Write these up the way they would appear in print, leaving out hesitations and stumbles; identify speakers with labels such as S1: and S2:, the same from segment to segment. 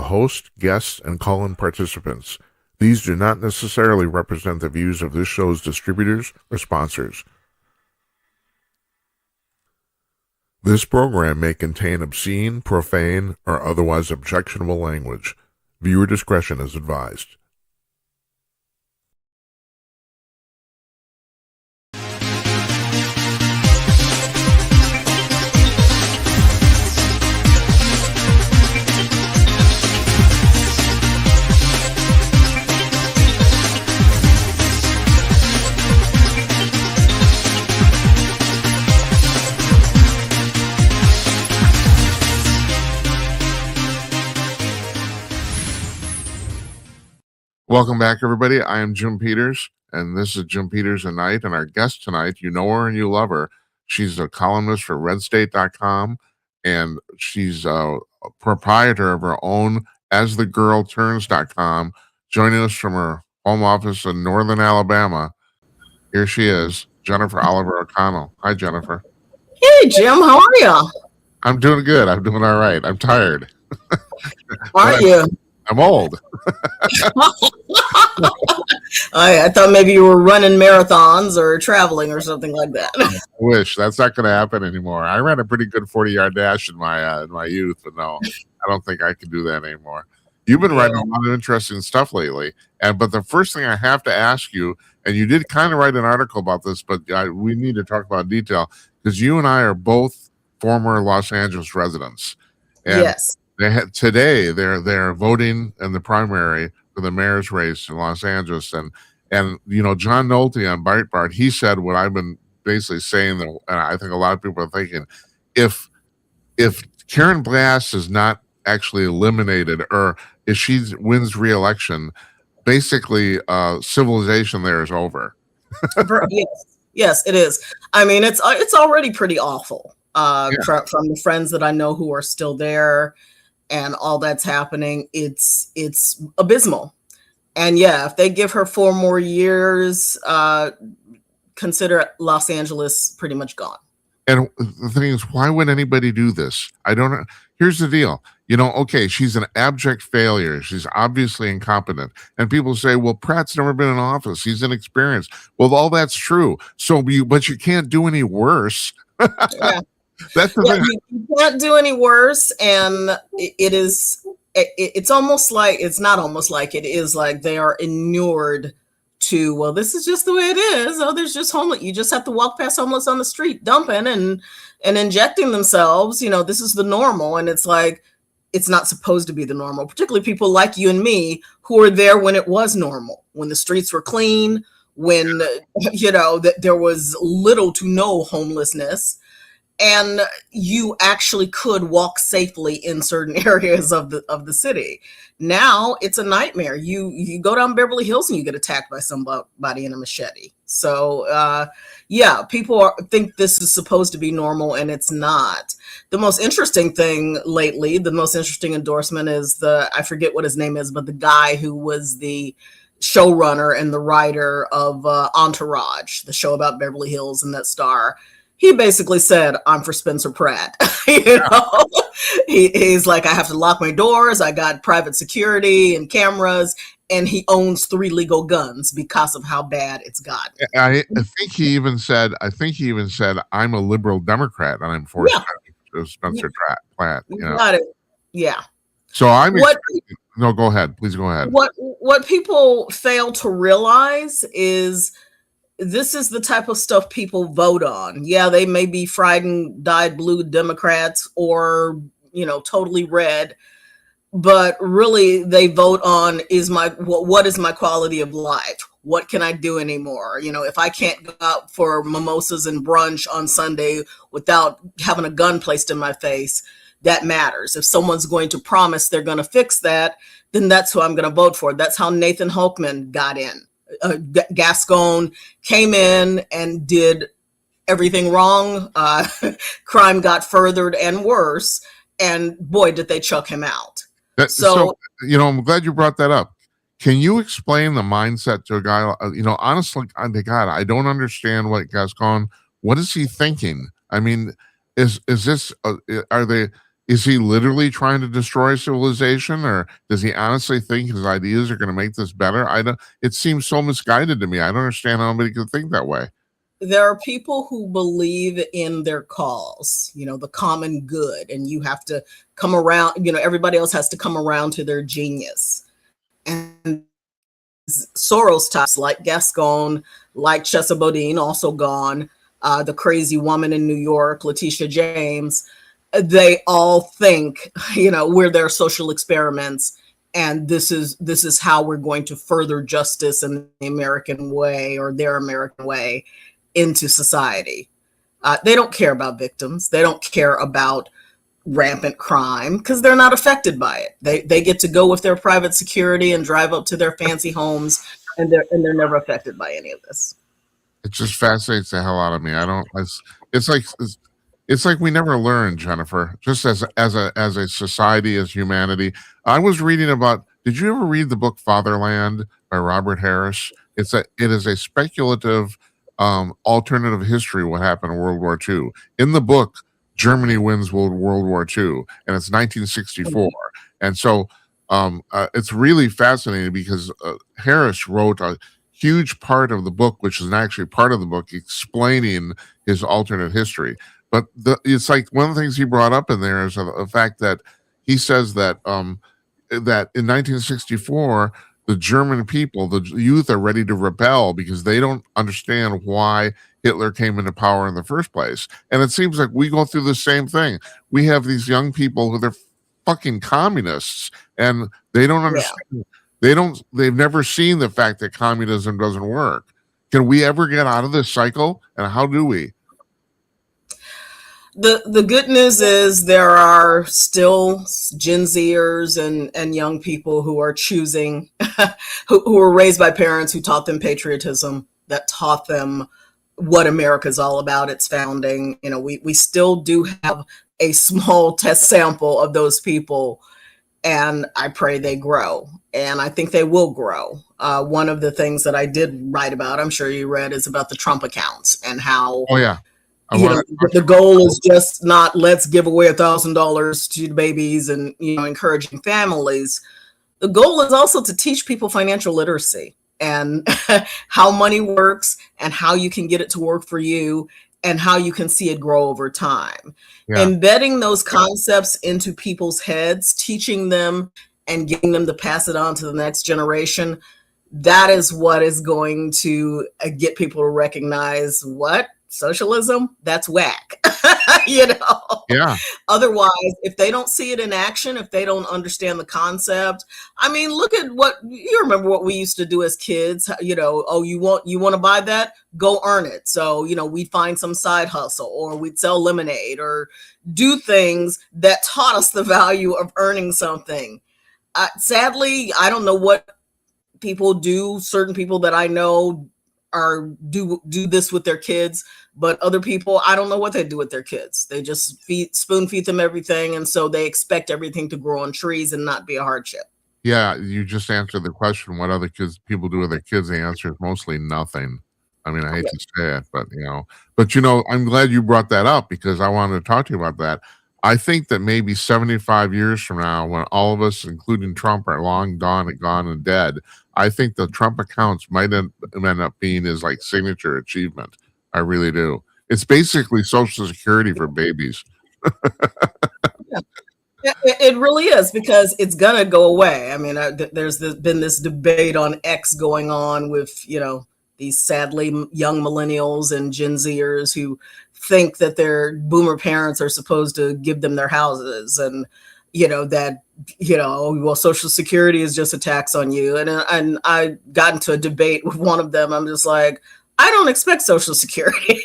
S1: host, guests, and call-in participants. These do not necessarily represent the views of this show's distributors or sponsors. This program may contain obscene, profane, or otherwise objectionable language. Viewer discretion is advised. Welcome back, everybody. I am Jim Peters, and this is Jim Peters at Night. And our guest tonight, you know her and you love her. She's a columnist for RedState.com, and she's a proprietor of her own AsTheGirlTurns.com, joining us from her home office in northern Alabama. Here she is, Jennifer Oliver O'Connell. Hi, Jennifer.
S2: Hey, Jim. How are you?
S1: I'm doing good. I'm doing all right. I'm tired.
S2: Are you?
S1: I'm old.
S2: I thought maybe you were running marathons or traveling or something like that.
S1: I wish. That's not going to happen anymore. I ran a pretty good 40-yard dash in my youth, but no, I don't think I can do that anymore. You've been writing a lot of interesting stuff lately, but the first thing I have to ask you, and you did kind of write an article about this, but we need to talk about detail because you and I are both former Los Angeles residents. And
S2: yes.
S1: Today they're voting in the primary for the mayor's race in Los Angeles, and you know, John Nolte on Breitbart, he said what I've been basically saying, and I think a lot of people are thinking, if Karen Bass is not actually eliminated, or if she wins re-election, basically civilization there is over.
S2: Yes, it is. I mean, it's already pretty awful from the friends that I know who are still there. And all that's happening, it's abysmal. And yeah, if they give her 4 more years, consider Los Angeles pretty much gone.
S1: And the thing is, why would anybody do this? I don't know. Here's the deal. You know, okay, she's an abject failure. She's obviously incompetent. And people say, well, Pratt's never been in office. He's inexperienced. Well, all that's true. But you can't do any worse.
S2: Yeah.
S1: That's the thing.
S2: You can't do any worse, and it's almost like, it's not almost like, it is like they are inured to, well, this is just the way it is. Oh, there's just homeless. You just have to walk past homeless on the street, dumping and injecting themselves. You know, this is the normal, and it's like, it's not supposed to be the normal, particularly people like you and me who were there when it was normal, when the streets were clean, when, you know, there was little to no homelessness. And you actually could walk safely in certain areas of the city. Now it's a nightmare. You go down Beverly Hills and you get attacked by somebody in a machete. So people think this is supposed to be normal, and it's not. The most interesting thing lately, the most interesting endorsement is I forget what his name is, but the guy who was the showrunner and the writer of Entourage, the show about Beverly Hills and that star. He basically said, I'm for Spencer Pratt. Know, he's like, I have to lock my doors. I got private security and cameras, and he owns 3 legal guns because of how bad it's gotten.
S1: I think he even said, I'm a liberal Democrat, and I'm for Spencer Pratt. You know?
S2: Got it. Yeah.
S1: So no, go ahead. Please go ahead.
S2: What people fail to realize is, this is the type of stuff people vote on. Yeah, they may be frightened, dyed blue Democrats or, you know, totally red, but really they vote on what is my quality of life? What can I do anymore? You know, if I can't go out for mimosas and brunch on Sunday without having a gun placed in my face, that matters. If someone's going to promise they're going to fix that, then that's who I'm going to vote for. That's how Nathan Hulkman got in. Gascon came in and did everything wrong. Crime got furthered and worse, and boy, did they chuck him out.
S1: So, you know, I'm glad you brought that up. Can you explain the mindset to a guy? You know, honestly, God, I don't understand what Gascon. What is he thinking? I mean, is this? Are they? is he literally trying to destroy civilization, or does he honestly think his ideas are going to make this better? I don't. It seems so misguided to me. I don't understand how anybody could think that way.
S2: There are people who believe in their cause, the common good, and you have to come around, everybody else has to come around to their genius. And Soros types like Gascon, like Chesa Bodine, also gone, the crazy woman in New York, Letitia James, they all think, we're their social experiments, and this is how we're going to further justice in the American way, or their American way, into society. They don't care about victims. They don't care about rampant crime because they're not affected by it. They get to go with their private security and drive up to their fancy homes, and they're never affected by any of this.
S1: It just fascinates the hell out of me. I don't. It's like we never learn, Jennifer. Just as a society, as humanity. I was reading about. Did you ever read the book Fatherland by Robert Harris? It is a speculative alternative history of what happened in World War II. In the book, Germany wins World War II, and it's 1964. And so it's really fascinating because Harris wrote a huge part of the book, which is actually part of the book, explaining his alternate history. But it's like one of the things he brought up in there is the fact that he says that that in 1964, the German people, the youth, are ready to rebel because they don't understand why Hitler came into power in the first place. And it seems like we go through the same thing. We have these young people who they're fucking communists, and they don't understand. Yeah. They've never seen the fact that communism doesn't work. Can we ever get out of this cycle? And how do we?
S2: The good news is there are still Gen Zers and young people who are choosing, who were raised by parents who taught them patriotism, that taught them what America is all about, its founding. We still do have a small test sample of those people, and I pray they grow. And I think they will grow. One of the things that I did write about, I'm sure you read, is about the Trump accounts and how.
S1: Oh, yeah.
S2: The goal is just not let's give away $1,000 to the babies and encouraging families. The goal is also to teach people financial literacy and how money works and how you can get it to work for you and how you can see it grow over time. Yeah. Embedding those concepts into people's heads, teaching them and getting them to pass it on to the next generation, that is what is going to get people to recognize what? Socialism, that's whack. Yeah. Otherwise, if they don't see it in action, if they don't understand the concept, look at what you remember what we used to do as kids. Oh, you want to buy that? Go earn it. So, we'd find some side hustle, or we'd sell lemonade, or do things that taught us the value of earning something. Sadly, I don't know what people do. Certain people that I know do this with their kids, but other people, I don't know what they do with their kids. They just spoon feed them everything, and so they expect everything to grow on trees and not be a hardship.
S1: Yeah, you just answered the question. What other people do with their kids? The answer is mostly nothing. I hate to say it, but I'm glad you brought that up because I wanted to talk to you about that. I think that maybe 75 years from now, when all of us, including Trump, are long gone and dead, I think the Trump accounts might end up being his signature achievement. I really do. It's basically Social Security for babies.
S2: Yeah, it really is, because it's gonna go away. There's been this debate on X going on with these sadly young millennials and Gen Zers who think that their boomer parents are supposed to give them their houses, and well, Social Security is just a tax on you. And I got into a debate with one of them. I'm just like, I don't expect Social Security.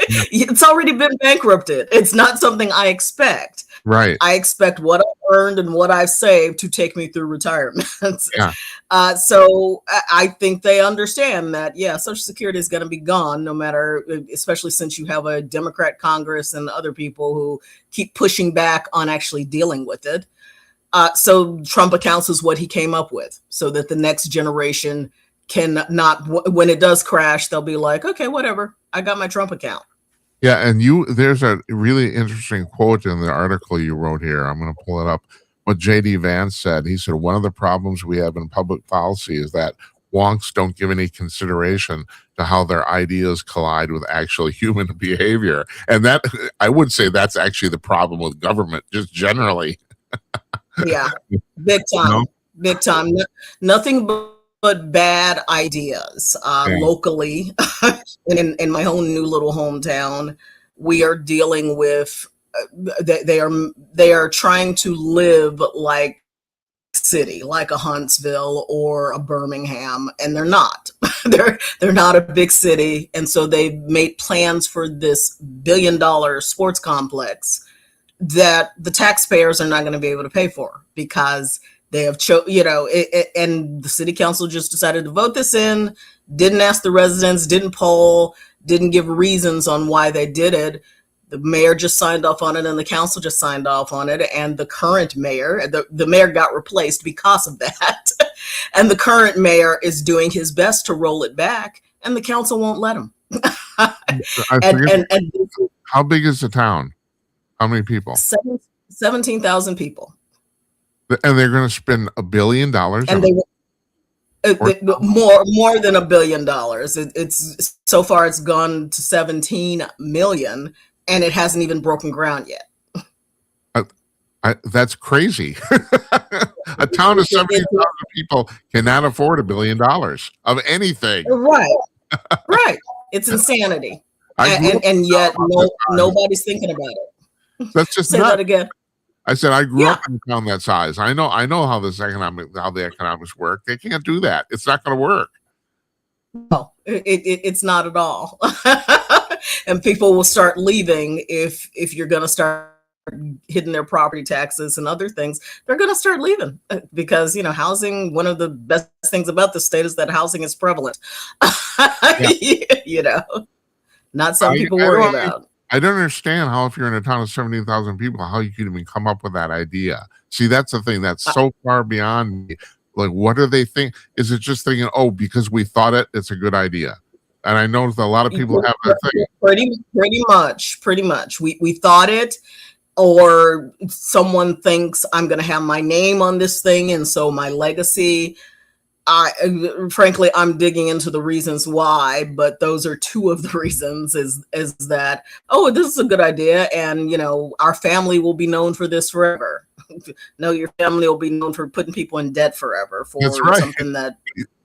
S2: It's already been bankrupted. It's not something I expect.
S1: Right.
S2: I expect what I've earned and what I've saved to take me through retirement. Yeah. So I think they understand that, Social Security is going to be gone no matter, especially since you have a Democrat Congress and other people who keep pushing back on actually dealing with it. So Trump accounts is what he came up with, so that the next generation can not, when it does crash, they'll be like, okay, whatever, I got my Trump account.
S1: Yeah, and there's a really interesting quote in the article you wrote here. I'm going to pull it up. What JD Vance said. He said one of the problems we have in public policy is that wonks don't give any consideration to how their ideas collide with actual human behavior. And that, I would say, that's actually the problem with government, just generally.
S2: Yeah, big
S1: You know?
S2: time, big time. Nothing but bad ideas
S1: Yeah.
S2: locally. In my own new little hometown, we are dealing with. They are trying to live like city, like a Huntsville or a Birmingham, and they're not. They're not a big city, and so they've made plans for this $1 billion sports complex that the taxpayers are not going to be able to pay for because they have and the city council just decided to vote this in, didn't ask the residents, didn't poll, didn't give reasons on why they did it. The mayor just signed off on it and the council just signed off on it, and the current mayor, the mayor got replaced because of that. And the current mayor is doing his best to roll it back, and the council won't let him. and
S1: How big is the town? How many people?
S2: 17,000 people.
S1: And they're going to spend $1 billion.
S2: And more than $1 billion. It's so far it's gone to 17 million, and it hasn't even broken ground yet.
S1: That's crazy. A town of 17,000 people cannot afford $1 billion of anything.
S2: Right. Right. It's insanity. And yet nobody's thinking about it.
S1: That's just
S2: say that again.
S1: I said I grew up in a town that size. I know how the economics work. They can't do that. It's not going to work.
S2: No, it's not at all. And people will start leaving if you're going to start hitting their property taxes and other things. They're going to start leaving because housing. One of the best things about the state is that housing is prevalent. Not some people worry about.
S1: I don't understand how, if you're in a town of 17,000 people, how you could even come up with that idea. See, that's the thing that's so far beyond me. Like, what do they think? Is it just thinking, because we thought it's a good idea? And I know that a lot of people have that thing.
S2: Pretty much. We thought it, or someone thinks I'm going to have my name on this thing, and so my legacy. Frankly, I'm digging into the reasons why, but those are two of the reasons is that, this is a good idea. And, our family will be known for this forever. No, your family will be known for putting people in debt forever for something that.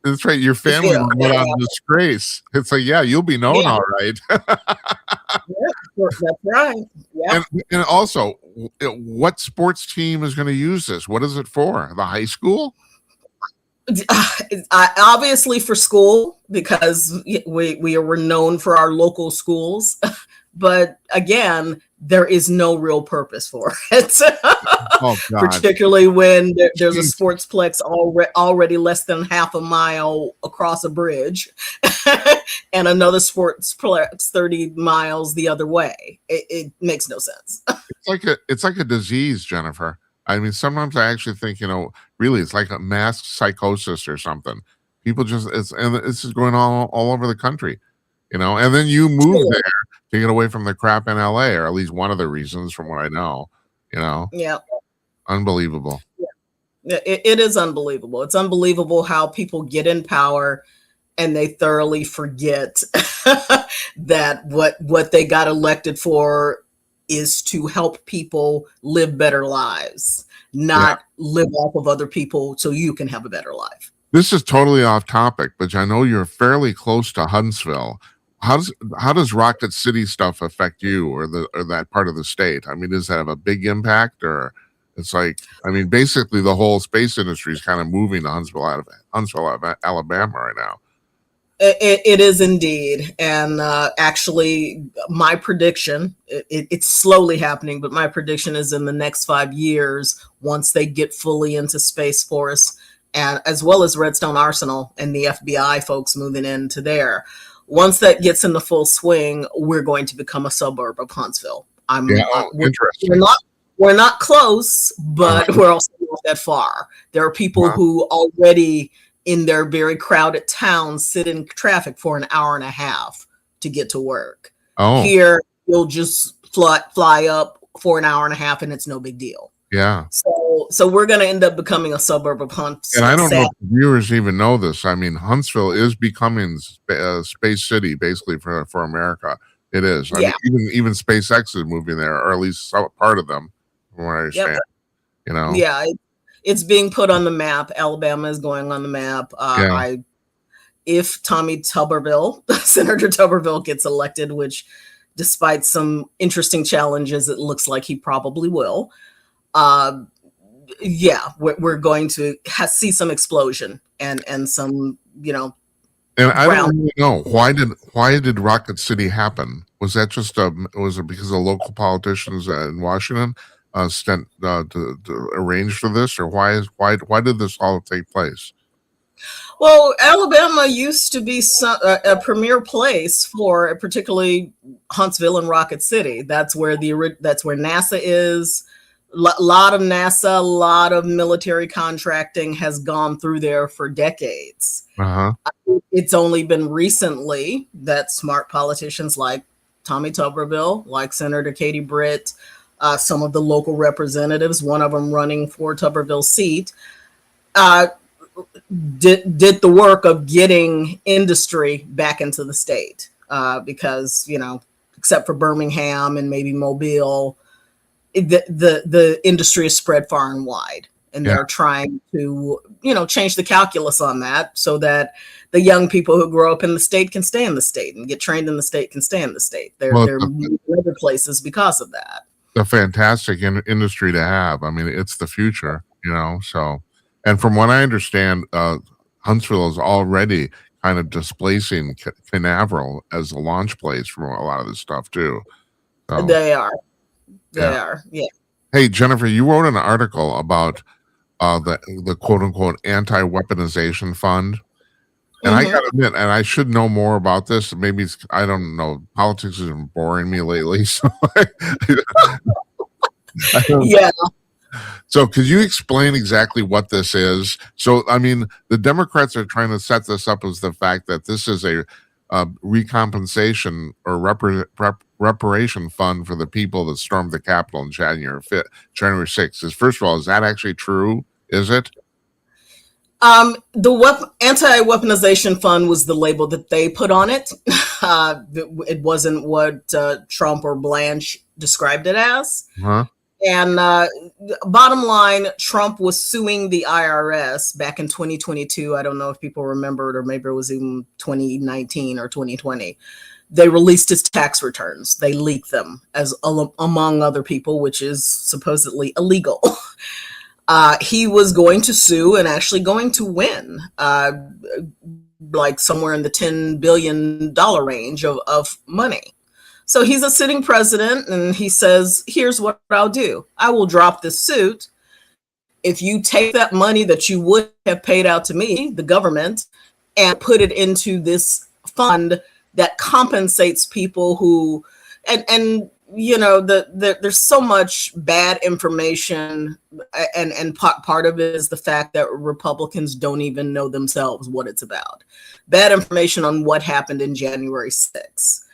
S1: That's right. Your family will go out in disgrace. It's like, you'll be known, all right.
S2: That's right. Yeah.
S1: And also, what sports team is going to use this? What is it for? The high school?
S2: Obviously for school, because we are known for our local schools, but again, there is no real purpose for it. Particularly when there's a sportsplex already less than half a mile across a bridge and another sportsplex 30 miles the other way. It makes no sense.
S1: It's like a disease, Jennifer. I mean, sometimes I actually think, really, it's like a mass psychosis or something. People this is going on all over the country, and then you move there to get away from the crap in LA, or at least one of the reasons from what I know,
S2: Yeah.
S1: Unbelievable.
S2: Yeah. It is unbelievable. It's unbelievable how people get in power and they thoroughly forget that what they got elected for is to help people live better lives, not live off of other people so you can have a better life.
S1: This is totally off topic, but I know you're fairly close to Huntsville. How does Rocket City stuff affect you or that part of the state? I mean, does that have a big impact, or it's like, basically the whole space industry is kind of moving to Huntsville, Alabama right now.
S2: It is indeed. And actually, my prediction, it's slowly happening, but my prediction is in the next 5 years, once they get fully into Space Force, and as well as Redstone Arsenal and the FBI folks moving into there, once that gets into full swing, we're going to become a suburb of Huntsville.
S1: Interesting.
S2: We're not close, but we're also not that far. There are people who already in their very crowded town sit in traffic for an hour and a half to get to work.
S1: Oh.
S2: Here you'll just fly up for an hour and a half, and it's no big deal.
S1: Yeah.
S2: So we're going to end up becoming a suburb of Huntsville.
S1: And I don't know if the viewers even know this. I mean, Huntsville is becoming space city, basically, for America. It is. I mean, even SpaceX is moving there, or at least some part of them, from what I understand.
S2: Yep.
S1: You know?
S2: Yeah, it's being put on the map. Alabama is going on the map. If Tommy Tuberville, Senator Tuberville, gets elected, which, despite some interesting challenges, it looks like he probably will. We're going to see some explosion and some,
S1: And I don't really know why did Rocket City happen? Was that just was it because of local politicians in Washington to arrange for this, or why did this all take place?
S2: Well, Alabama used to be a premier place for particularly Huntsville and Rocket City. That's where NASA is. Lot of NASA, a lot of military contracting has gone through there for decades.
S1: Uh-huh.
S2: It's only been recently that smart politicians like Tommy Tuberville, like Senator Katie Britt, some of the local representatives, one of them running for Tuberville's seat, did the work of getting industry back into the state, because except for Birmingham and maybe Mobile, the industry is spread far and wide, and they're trying to change the calculus on that so that the young people who grow up in the state can stay in the state and get trained in the state can stay in the state. They're moving to other places because of that. A
S1: fantastic industry to have. I mean, it's the future, so. And from what I understand, Huntsville is already kind of displacing Canaveral as a launch place for a lot of this stuff too. So,
S2: they are. Yeah.
S1: Hey, Jennifer, you wrote an article about the quote unquote anti-weaponization fund. And I gotta admit, and I should know more about this. Maybe I don't know. Politics has been boring me lately. So
S2: yeah.
S1: So could you explain exactly what this is? So, I mean, the Democrats are trying to set this up as the fact that this is a recompensation or reparation fund for the people that stormed the Capitol on January 6th. First of all, is that actually true? Is it?
S2: The anti-weaponization fund was the label that they put on it. It wasn't what Trump or Blanche described it as.
S1: Huh?
S2: And bottom line, Trump was suing the IRS back in 2022. I don't know if people remembered, or maybe it was even 2019 or 2020. They released his tax returns. They leaked them among other people, which is supposedly illegal. He was going to sue and actually going to win, like somewhere in the $10 billion range of money. So he's a sitting president, and he says, here's what I'll do. I will drop this suit. If you take that money that you would have paid out to me, the government, and put it into this fund that compensates people who, and there's so much bad information, and part of it is the fact that Republicans don't even know themselves what it's about. Bad information on what happened in January 6th.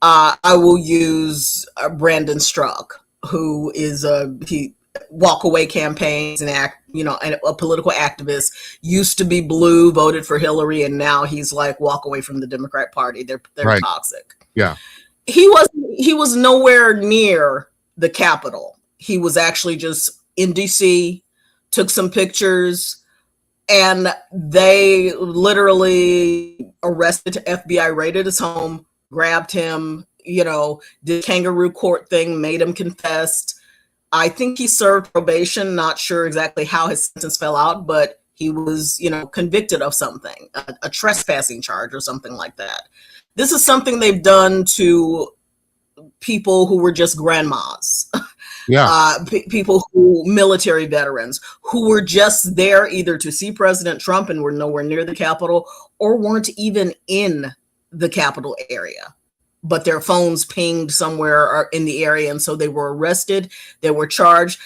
S2: I will use Brandon Strzok, who is he walk-away campaigns and a political activist. Used to be blue, voted for Hillary, and now he's like walk away from the Democrat Party. They're
S1: right.
S2: Toxic.
S1: Yeah,
S2: he was nowhere near the Capitol. He was actually just in DC, took some pictures, and they literally arrested. FBI raided his home, grabbed him, did kangaroo court thing, made him confess. I think he served probation, not sure exactly how his sentence fell out, but he was, convicted of something, a trespassing charge or something like that. This is something they've done to people who were just grandmas. Yeah. People military veterans who were just there either to see President Trump and were nowhere near the Capitol, or weren't even in the Capitol area, but their phones pinged somewhere in the area. And so they were arrested. They were charged.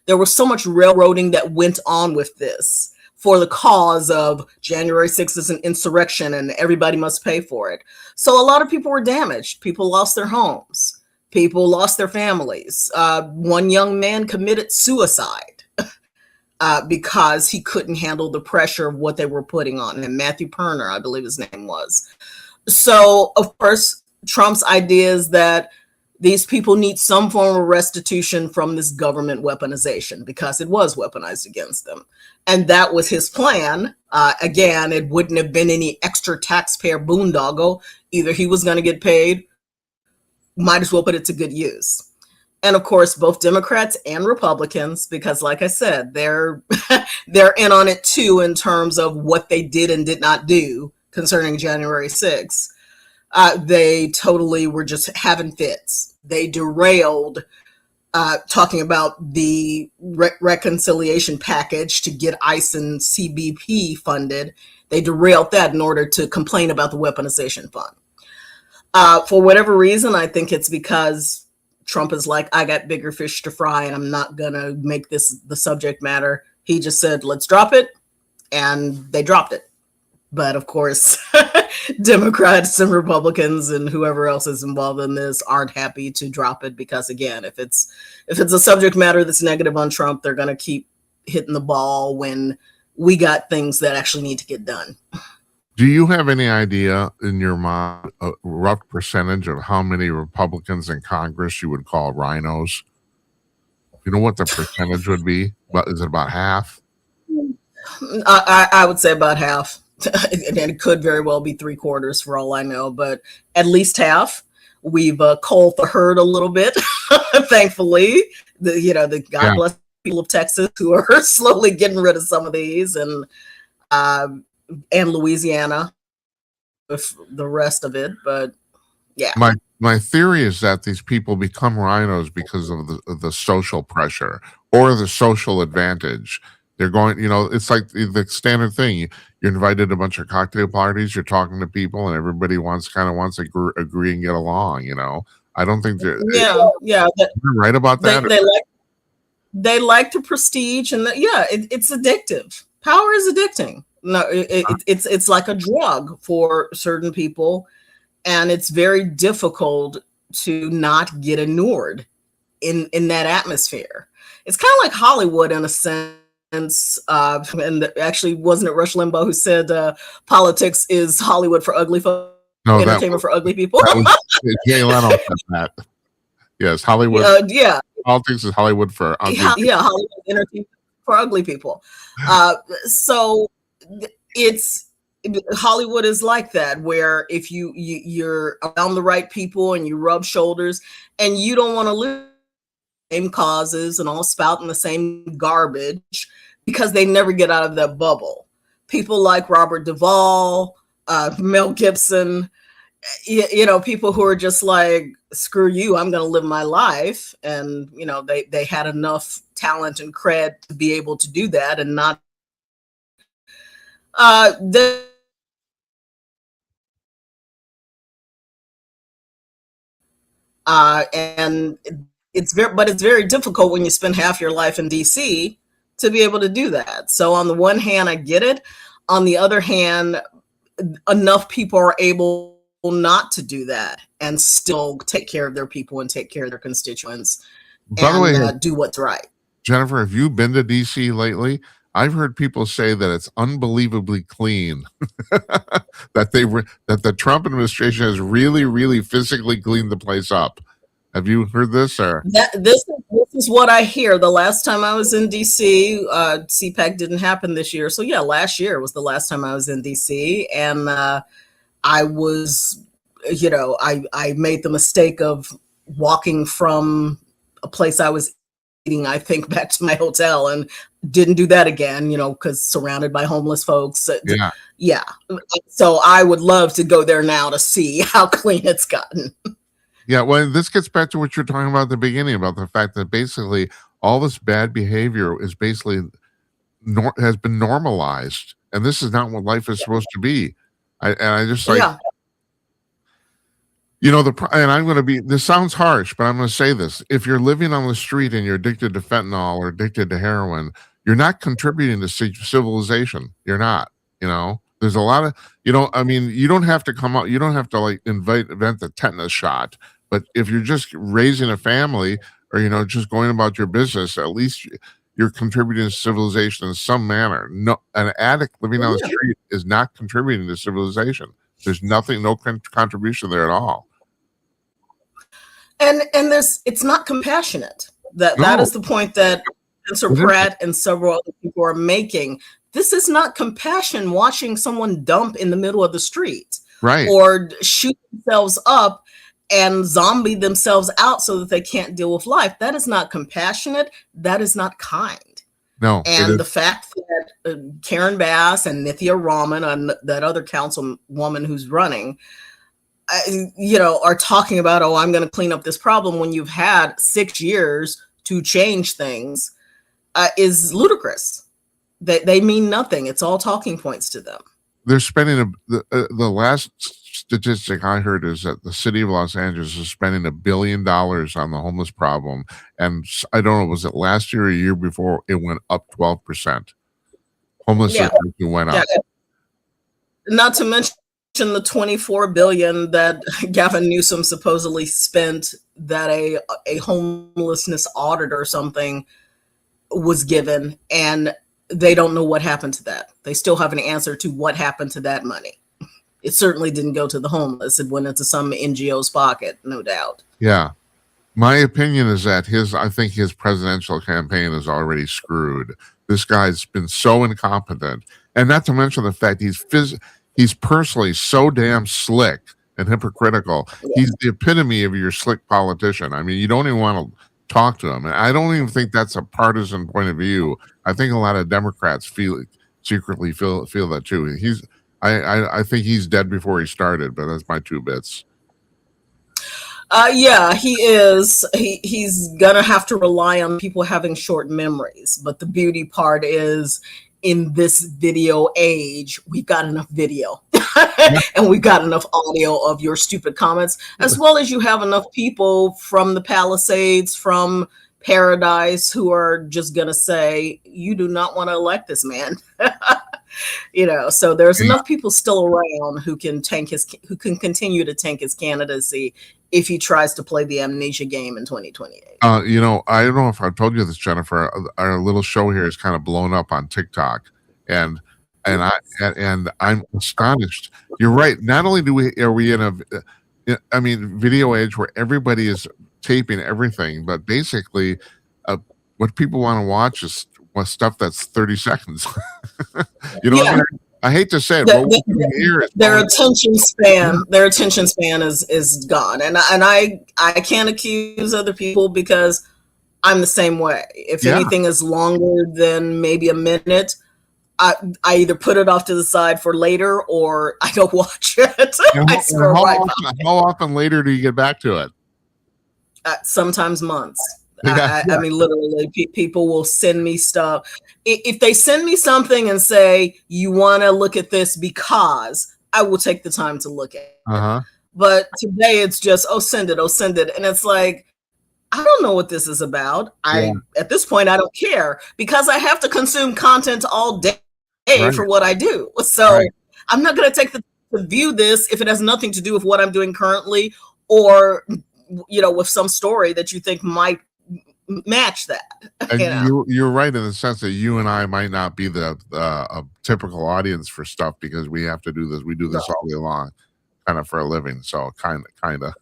S2: There was so much railroading that went on with this for the cause of January 6th is an insurrection and everybody must pay for it. So a lot of people were damaged. People lost their homes. People lost their families. One young man committed suicide because he couldn't handle the pressure of what they were putting on him. Matthew Perner, I believe his name was. So, of course, Trump's idea is that these people need some form of restitution from this government weaponization because it was weaponized against them. And that was his plan. Again, it wouldn't have been any extra taxpayer boondoggle. Either he was going to get paid, might as well put it to good use. And of course, both Democrats and Republicans, because like I said, they're in on it too in terms of what they did and did not do concerning January 6th. They totally were just having fits. They derailed talking about the reconciliation package to get ICE and CBP funded. They derailed that in order to complain about the weaponization fund. For whatever reason, I think it's because Trump is like, I got bigger fish to fry and I'm not going to make this the subject matter. He just said, let's drop it. And they dropped it. But of course, Democrats and Republicans and whoever else is involved in this aren't happy to drop it because, again, if it's a subject matter that's negative on Trump, they're going to keep hitting the ball when we got things that actually need to get done.
S1: Do you have any idea in your mind a rough percentage of how many Republicans in Congress you would call rhinos? You know what the percentage would be? Is it about half?
S2: I would say about half. And it could very well be 3/4 for all I know, but at least half. We've culled the herd a little bit, thankfully. God bless people of Texas who are slowly getting rid of some of these, and Louisiana with the rest of it. But yeah,
S1: my theory is that these people become rhinos because of the social pressure or the social advantage. They're going, it's like the standard thing. You're invited to a bunch of cocktail parties. You're talking to people, and everybody wants to agree and get along. I don't think they're
S2: yeah.
S1: You're right about that.
S2: They like the prestige, and it's addictive. Power is addicting. No, it's like a drug for certain people, and it's very difficult to not get inured in that atmosphere. It's kind of like Hollywood in a sense. And actually, wasn't it Rush Limbaugh who said politics is Hollywood for ugly folks, entertainment for ugly people?
S1: Jay Leno said that. Yes, Hollywood. Politics is Hollywood for ugly people.
S2: Yeah, Hollywood entertainment for ugly people. So it's Hollywood is like that, where if you're around the right people and you rub shoulders and you don't want to lose same causes and all spouting the same garbage because they never get out of that bubble. People like Robert Duvall, Mel Gibson, people who are just like, screw you, I'm going to live my life. And, they had enough talent and cred to be able to do that and not and it's very difficult when you spend half your life in DC to be able to do that. So on the one hand, I get it. On the other hand, enough people are able not to do that and still take care of their people and take care of their constituents and do what's right.
S1: Jennifer, have you been to DC lately? I've heard people say that it's unbelievably clean, that the Trump administration has really, really physically cleaned the place up. Have you heard this? Or
S2: this is what I hear. The last time I was in DC, CPAC didn't happen this year. So yeah, last year was the last time I was in DC, and I was, I made the mistake of walking from a place I was eating, I think, back to my hotel, and didn't do that again, because surrounded by homeless folks. Yeah. So I would love to go there now to see how clean it's gotten.
S1: Yeah, well, this gets back to what you're talking about at the beginning, about the fact that basically all this bad behavior is basically has been normalized, and this is not what life is supposed to be. And I'm going to be, this sounds harsh, but I'm going to say this. If you're living on the street and you're addicted to fentanyl or addicted to heroin, you're not contributing to civilization. You're not, There's a lot of, you don't have to come out, you don't have to invent the tetanus shot, But if you're just raising a family or, just going about your business, at least you're contributing to civilization in some manner. No, an addict living on the street is not contributing to civilization. There's nothing, no contribution there at all.
S2: And it's not compassionate. That is the point that Spencer Pratt and several other people are making. This is not compassion, watching someone dump in the middle of the street,
S1: right,
S2: or shoot themselves up and zombie themselves out so that they can't deal with life. That is not compassionate. That is not kind.
S1: No.
S2: And the fact that Karen Bass and Nithya Raman and that other councilwoman who's running, are talking about, I'm going to clean up this problem when you've had 6 years to change things, is ludicrous. They mean nothing. It's all talking points to them.
S1: They're spending the last statistic I heard is that the city of Los Angeles is spending $1 billion on the homeless problem, and I don't know, was it last year or a year before? It went up 12%. Homelessness went up.
S2: Yeah. Not to mention the $24 billion that Gavin Newsom supposedly spent that a homelessness audit or something was given, and they don't know what happened to that. They still have an answer to what happened to that money. It certainly didn't go to the homeless. It went into some NGO's pocket, no doubt.
S1: Yeah. My opinion is that I think his presidential campaign is already screwed. This guy's been so incompetent, and not to mention the fact he's personally so damn slick and hypocritical. Yeah. He's the epitome of your slick politician. I mean, you don't even want to talk to him. And I don't even think that's a partisan point of view. I think a lot of Democrats secretly feel that too. I think he's dead before he started, but that's my 2 bits.
S2: Yeah, he is. He's gonna have to rely on people having short memories. But the beauty part is, in this video age, we've got enough video and we've got enough audio of your stupid comments, as well as you have enough people from the Palisades, from Paradise, who are just going to say, you do not want to elect this man. So there's enough people still around who can continue to tank his candidacy if he tries to play the amnesia game in 2028.
S1: I don't know if I've told you this, Jennifer. Our little show here is kind of blown up on TikTok, and I'm astonished. You're right. Not only are we in a video age where everybody is taping everything, but basically, what people want to watch is stuff that's 30 seconds. I hate to say it,
S2: their attention span is gone, and I can't accuse other people because I'm the same way. If anything is longer than maybe a minute, I either put it off to the side for later or I don't watch it.
S1: How often later do you get back to it?
S2: Sometimes months. I mean, literally, people will send me stuff. If they send me something and say, you want to look at this because, I will take the time to look at it. But today it's just, send it. And it's like, I don't know what this is about. At this point, I don't care because I have to consume content all day for what I do. So I'm not going to take the time to view this if it has nothing to do with what I'm doing currently, or, with some story that you think might match that.
S1: And you're right in the sense that you and I might not be the typical audience for stuff because we have to do this. We do this all day long, kind of for a living. So kind of,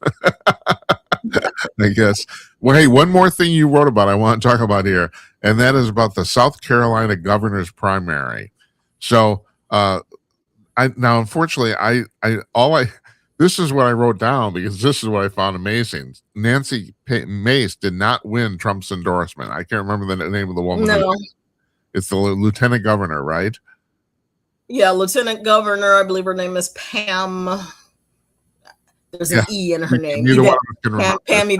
S1: I guess. Well, hey, one more thing you wrote about I want to talk about here, and that is about the South Carolina governor's primary. So, unfortunately, this is what I wrote down because this is what I found amazing. Nancy Mace did not win Trump's endorsement. I can't remember the name of the woman.
S2: No.
S1: It's the lieutenant governor, right?
S2: Yeah, lieutenant governor. I believe her name is Pam. There's an E in her name. Pam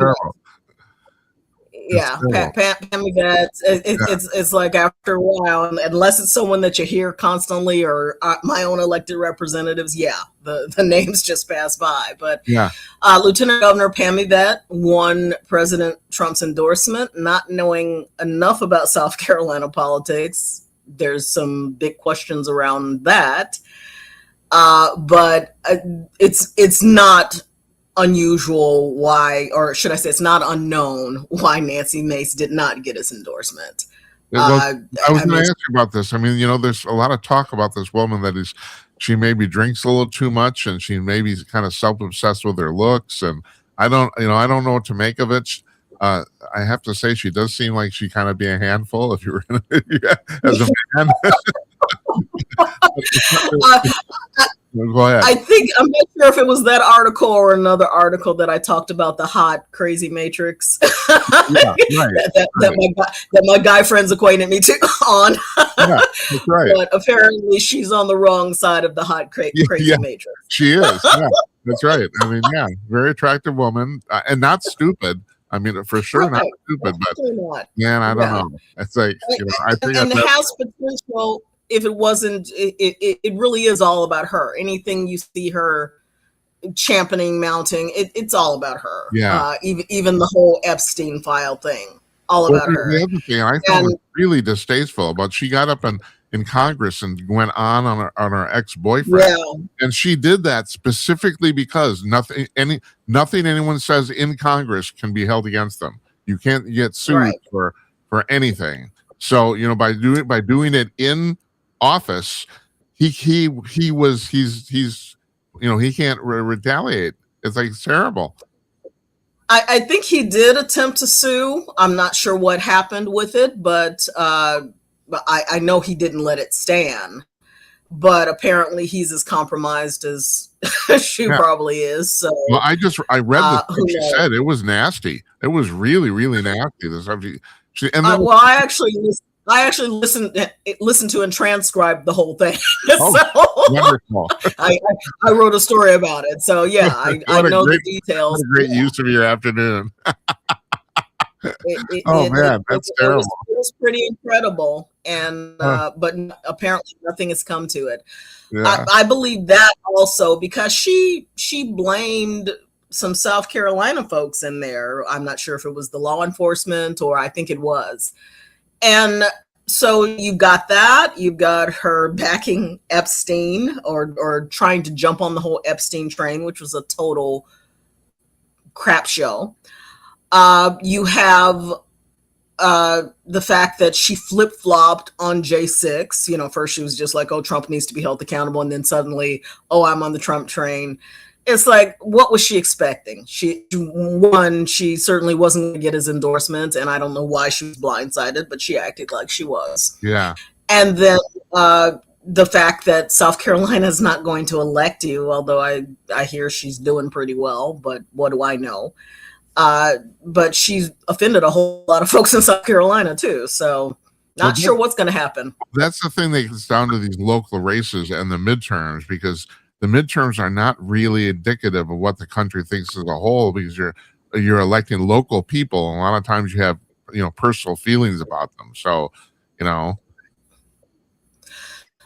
S2: Yeah, Pammy Vets. It's like after a while, unless it's someone that you hear constantly or my own elected representatives, the names just pass by. But Lieutenant Governor Pammy Vet won President Trump's endorsement, not knowing enough about South Carolina politics. There's some big questions around that. But it's not unusual why, or should I say, it's not unknown why Nancy Mace did not get his endorsement.
S1: Well, I was
S2: I
S1: going
S2: mean,
S1: to ask you about this. I mean, there's a lot of talk about this woman she maybe drinks a little too much, and she maybe kind of self-obsessed with her looks, and I don't know what to make of it. I have to say, she does seem like she kind of be a handful if you were as a man. Go ahead.
S2: I think, I'm not sure if it was that article or another article that I talked about the hot, crazy matrix
S1: Yeah, right,
S2: that my guy friends acquainted me to on.
S1: Yeah, that's right.
S2: But apparently she's on the wrong side of the hot, crazy matrix.
S1: She is. Yeah, that's right. I mean, yeah, very attractive woman, and not stupid. I mean, for sure, not stupid, but
S2: not.
S1: Man, I don't know. It's like, I think
S2: and has potential. If it wasn't, it really is all about her. Anything you see her championing, mounting, it's all about her.
S1: Yeah.
S2: Even the whole Epstein file thing, all about her.
S1: The other thing I thought was really distasteful, but she got up in Congress and went on her ex-boyfriend. Yeah. And she did that specifically because nothing anyone says in Congress can be held against them. You can't get sued for anything. So, by doing it in office, he can't retaliate. It's like terrible.
S2: I think he did attempt to sue. I'm not sure what happened with it, but I know he didn't let it stand. But apparently he's as compromised as she probably is. So,
S1: well, I read what she said. It was nasty. It was really, really nasty. The subject. I actually listened to and transcribed the whole thing. Wonderful.
S2: I wrote a story about it. So yeah, I know the details.
S1: What a great use of your afternoon. That's terrible.
S2: It was pretty incredible, and but apparently nothing has come to it. Yeah. I believe that also because she blamed some South Carolina folks in there. I'm not sure if it was the law enforcement or I think it was. And so you got that. You've got her backing Epstein or trying to jump on the whole Epstein train, which was a total crap show. You have the fact that she flip-flopped on J6. First she was just like, oh, Trump needs to be held accountable. And then suddenly, oh, I'm on the Trump train. It's like, what was she expecting? She certainly wasn't going to get his endorsement, and I don't know why she was blindsided, but she acted like she was.
S1: Yeah.
S2: And then the fact that South Carolina is not going to elect you, although I hear she's doing pretty well, but what do I know? But she's offended a whole lot of folks in South Carolina too, so not sure what's going to happen.
S1: That's the thing that gets down to these local races and the midterms, because the midterms are not really indicative of what the country thinks as a whole, because you're electing local people, and a lot of times you have personal feelings about them. So,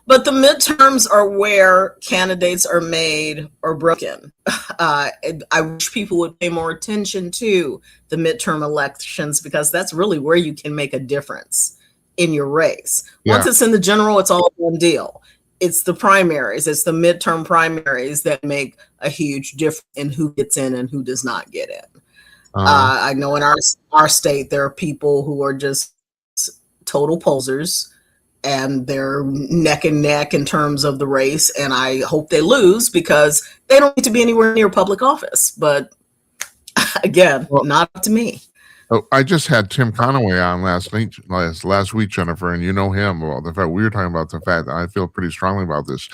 S2: But the midterms are where candidates are made or broken. I wish people would pay more attention to the midterm elections, because that's really where you can make a difference in your race. Once it's in the general, it's all one deal. It's the primaries, it's the midterm primaries that make a huge difference in who gets in and who does not get in. I know in our state, there are people who are just total posers, and they're neck and neck in terms of the race. And I hope they lose, because they don't need to be anywhere near public office. But again, not up to me.
S1: I just had Tim Conaway on last week, Jennifer, and you know him. Well, the fact we were talking about the fact that I feel pretty strongly about this.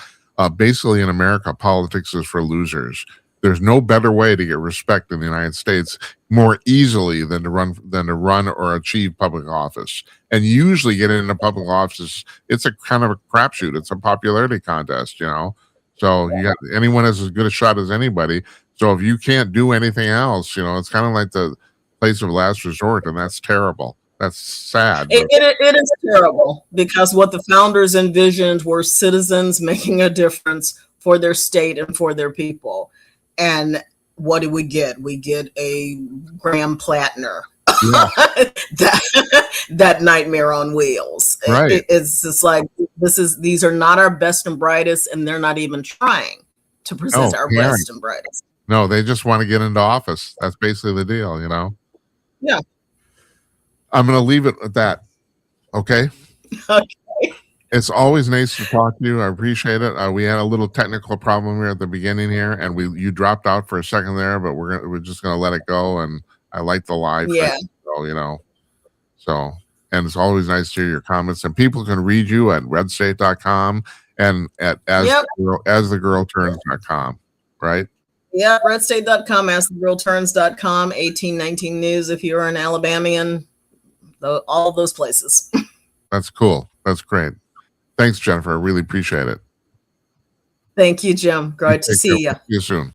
S1: Basically, in America, politics is for losers. There's no better way to get respect in the United States more easily than to run or achieve public office. And usually, getting into public office, it's a kind of a crapshoot. It's a popularity contest, So anyone has as good a shot as anybody. So if you can't do anything else, it's kind of like the place of last resort, and that's terrible. That's sad.
S2: It is terrible, because what the founders envisioned were citizens making a difference for their state and for their people. And what do we get? We get a Graham Plattner. Yeah. that nightmare on wheels.
S1: Right.
S2: It's just like, these are not our best and brightest, and they're not even trying to present our best and brightest.
S1: No, they just want to get into office. That's basically the deal, you know.
S2: Yeah.
S1: I'm going to leave it at that. Okay.
S2: Okay.
S1: It's always nice to talk to you. I appreciate it. We had a little technical problem here at the beginning here, and you dropped out for a second there, but we're just gonna let it go. And I like the live
S2: Yeah.
S1: thing, so, you know. So, and it's always nice to hear your comments. And people can read you at redstate.com and at asthegirlturns.com, right?
S2: Yeah, redstate.com, asthegirlturns.com, 1819 News if you're an Alabamian, all of those places.
S1: That's cool. That's great. Thanks, Jennifer. I really appreciate it.
S2: Thank you, Jim. Great to see you.
S1: See you soon.